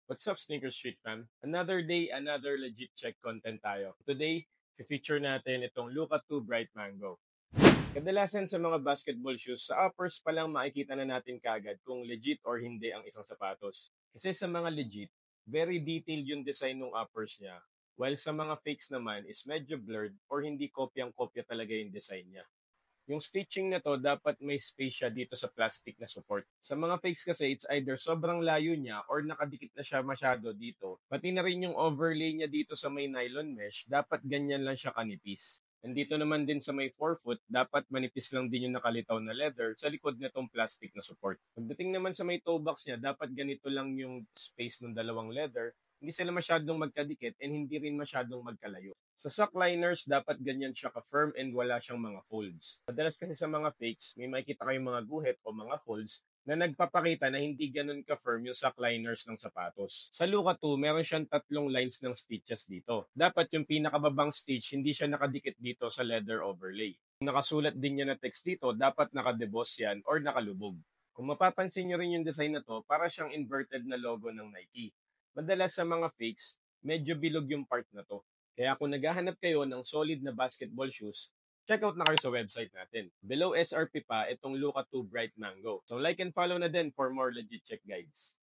What's up, Sneaker Street fam? Another day, another legit check content tayo. Today, feature natin itong Luka 2 Bright Mango. Kadalasan sa mga basketball shoes, sa uppers pa lang makikita na natin kagad kung legit or hindi ang isang sapatos. Kasi sa mga legit, very detailed yung design ng uppers niya. While sa mga fakes naman is medyo blurred or hindi kopyang-kopya talaga yung design niya. Yung stitching na to, dapat may space siya dito sa plastic na support. Sa mga fakes kasi, it's either sobrang layo niya or nakadikit na siya masyado dito. Pati na rin yung overlay niya dito sa may nylon mesh, dapat ganyan lang siya kanipis. Nandito naman din sa may forefoot, dapat manipis lang din yung nakalitaw na leather sa likod nitong plastic na support. Pagdating naman sa may toe box niya, dapat ganito lang yung space ng dalawang leather. Hindi sila masyadong magkadikit and hindi rin masyadong magkalayo. Sa sock liners, dapat ganyan siya ka-firm and wala siyang mga folds. Madalas kasi sa mga fakes, may makikita kayong mga guhit o mga folds na nagpapakita na hindi ganun ka-firm yung sock liners ng sapatos. Sa Luka 2, meron siyang tatlong lines ng stitches dito. Dapat yung pinakababang stitch, hindi siya nakadikit dito sa leather overlay. Kung nakasulat din niya na text dito, dapat nakadeboss yan or nakalubog. Kung mapapansin nyo rin yung design na to, para siyang inverted na logo ng Nike. Madalas sa mga fakes, medyo bilog yung part na to. Kaya kung naghahanap kayo ng solid na basketball shoes, check out na kayo sa website natin. Below SRP pa itong Luka 2 Bright Mango. So like and follow na din for more legit check guides.